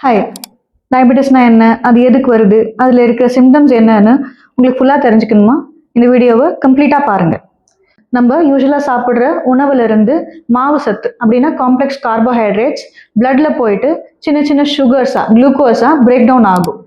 Hi, டயபெட்டிஸ்னா என்ன, அது எதுக்கு வருது, அதில் இருக்கிற சிம்டம்ஸ் என்னன்னு உங்களுக்கு ஃபுல்லாக தெரிஞ்சுக்கணுமா? இந்த வீடியோவை கம்ப்ளீட்டாக பாருங்கள். நம்ம யூஸ்வலாக சாப்பிட்ற உணவுலேருந்து மாவு சத்து அப்படின்னா காம்ப்ளெக்ஸ் கார்போஹைட்ரேட்ஸ் பிளட்ல போயிட்டு சின்ன சின்ன சுகர்ஸாக குளுக்கோஸாக பிரேக் டவுன் ஆகும்.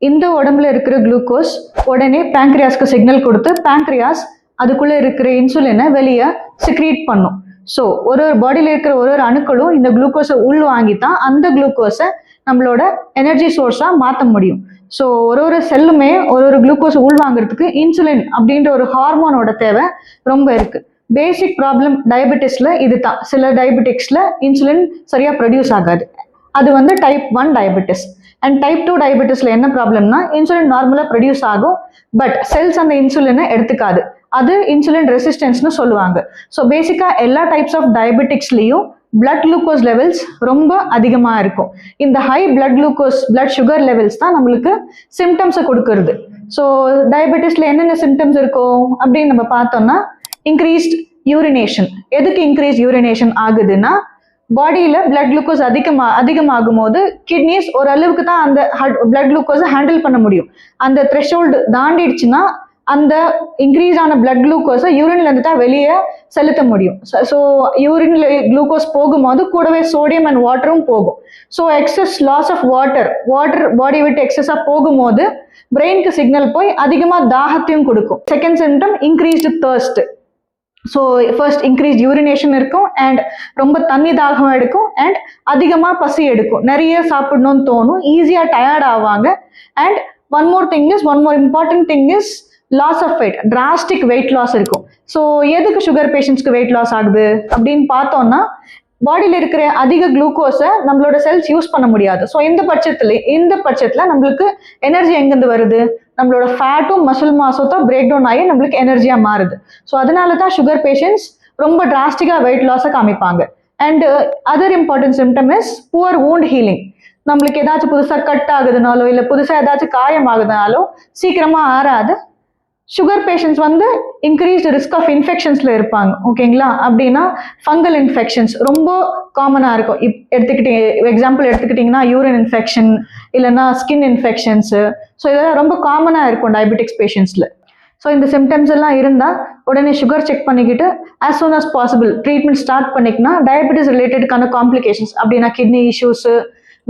இந்த உடம்புல இருக்கிற குளுக்கோஸ் உடனே பேங்க்ரியாஸ்க்கு சிக்னல் கொடுத்து பேங்க்ரியாஸ் அதுக்குள்ளே இருக்கிற இன்சுலினை வெளியே சிக்ரீட் பண்ணும். ஸோ ஒரு பாடியில் இருக்கிற ஒரு அணுக்களும் இந்த குளுக்கோஸை உள் வாங்கி தான் அந்த குளுக்கோஸை நம்மளோட எனர்ஜி சோர்ஸாக மாற்ற முடியும். ஸோ ஒரு செல்லுமே ஒரு குளுக்கோஸ் உள்வாங்கிறதுக்கு இன்சுலின் அப்படின்ற ஒரு ஹார்மோனோட தேவை ரொம்ப இருக்கு. பேசிக் ப்ராப்ளம் டயபெட்டிஸ்ல இது தான். சில டயபெட்டிக்ஸ்ல இன்சுலின் சரியா ப்ரொடியூஸ் ஆகாது. அது வந்து டைப் 1 டயபெட்டிஸ். அண்ட் டைப் 2 டயபெட்டிஸ்ல என்ன ப்ராப்ளம்னா இன்சுலின் நார்மலா ப்ரொடியூஸ் ஆகும், பட் செல்ஸ் அந்த இன்சுலினை எடுத்துக்காது. அது இன்சுலின் ரெசிஸ்டன்ஸ்னு சொல்லுவாங்க. ஸோ பேசிக்கா எல்லா டைப்ஸ் ஆஃப் டயபெட்டிக்ஸ்லயும் பிளட் குளுக்கோஸ் லெவல்ஸ் ரொம்ப அதிகமாக இருக்கும். இந்த high blood glucose blood sugar levels தான் நம்மளுக்கு சிம்டம்ஸை கொடுக்கறது. ஸோ டயபெட்டிஸ்ல என்னென்ன சிம்டம்ஸ் இருக்கும் அப்படின்னு நம்ம பார்த்தோம்னா, இன்க்ரீஸ்ட் யூரினேஷன். எதுக்கு இன்க்ரீஸ் யூரினேஷன் ஆகுதுன்னா, பாடியில பிளட் குளுக்கோஸ் அதிகமாகும் போது கிட்னிஸ் ஓரளவுக்கு தான் அந்த பிளட் குளுக்கோஸை ஹேண்டில் பண்ண முடியும். அந்த த்ரெஷோல்டு தாண்டிடுச்சுன்னா அந்த இன்க்ரீஸ் ஆன பிளட் குளுக்கோஸை யூரின்ல இருந்து தான் வெளியே செலுத்த முடியும். ஸோ யூரின்ல குளுக்கோஸ் போகும்போது கூடவே சோடியம் அண்ட் வாட்டரும் போகும். So excess loss of water body விட்டு எக்ஸஸா போகும்போது பிரெயினுக்கு சிக்னல் போய் அதிகமாக தாகத்தையும் கொடுக்கும். Second symptom increased thirst. So first increase urination இருக்கும் அண்ட் ரொம்ப தண்ணி தாகம் எடுக்கும் அண்ட் அதிகமாக பசி எடுக்கும், நிறைய சாப்பிடணும்னு தோணும், ஈஸியாக டயர்ட் ஆவாங்க. And one more important thing is loss of weight, drastic weight loss இருக்கும். ஸோ எதுக்கு சுகர் பேஷண்ட்ஸ்க்கு வெயிட் லாஸ் ஆகுது அப்படின்னு பார்த்தோம்னா, பாடியில் இருக்கிற அதிக குளுக்கோஸை நம்மளோட செல்ஸ் யூஸ் பண்ண முடியாது. ஸோ இந்த பட்சத்தில் நம்மளுக்கு எனர்ஜி எங்கேருந்து வருது? நம்மளோட ஃபேட்டும் மசில் மாஸும் தான் பிரேக் டவுன் ஆகி நம்மளுக்கு எனர்ஜியாக மாறுது. ஸோ அதனால தான் சுகர் பேஷண்ட்ஸ் ரொம்ப டிராஸ்டிக்காக வெயிட் லாஸை காமிப்பாங்க. And other important symptom is poor wound healing. நம்மளுக்கு ஏதாச்சும் புதுசாக கட் ஆகுதுனாலோ இல்லை புதுசாக ஏதாச்சும் காயம் ஆகுதுனாலோ சீக்கிரமாக ஆறாது. சுகர் பேஷண்ட்ஸ் வந்து இன்க்ரீஸ்டு ரிஸ்க் ஆஃப் இன்ஃபெக்ஷன்ஸ்ல இருப்பாங்க. ஓகேங்களா? அப்படின்னா ஃபங்கல் இன்ஃபெக்ஷன்ஸ் ரொம்ப காமனாக இருக்கும். எக்ஸாம்பிள் எடுத்துக்கிட்டிங்கன்னா யூரின் இன்ஃபெக்ஷன் இல்லைன்னா ஸ்கின் இன்ஃபெக்ஷன்ஸு. ஸோ இதெல்லாம் ரொம்ப காமனாக இருக்கும் டயபெட்டிக்ஸ் பேஷண்ட்ஸில். ஸோ இந்த சிம்டம்ஸ் எல்லாம் இருந்தால் உடனே சுகர் செக் பண்ணிக்கிட்டு as soon as possible treatment start பண்ணிக்கினா டயபெட்டிஸ் ரிலேட்டடுக்கான காம்ப்ளிகேஷன்ஸ் அப்படின்னா கிட்னி இஷ்யூஸு,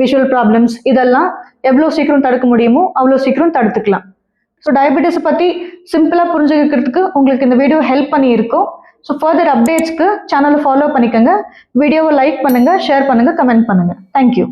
விஷுவல் ப்ராப்ளம்ஸ் இதெல்லாம் எவ்வளோ சீக்கிரம் தடுக்க முடியுமோ அவ்வளோ சீக்கிரம் தடுத்துக்கலாம். ஸோ டயபெட்டிஸை பற்றி சிம்பிளாக புரிஞ்சுக்கிறதுக்கு உங்களுக்கு இந்த வீடியோ ஹெல்ப் பண்ணியிருக்கோம். ஸோ ஃபர்தர் அப்டேட்ஸ்க்கு சேனலை ஃபாலோ பண்ணிக்கோங்க, வீடியோவை லைக் பண்ணுங்கள், ஷேர் பண்ணுங்கள், கமெண்ட் பண்ணுங்கள். தேங்க்யூ.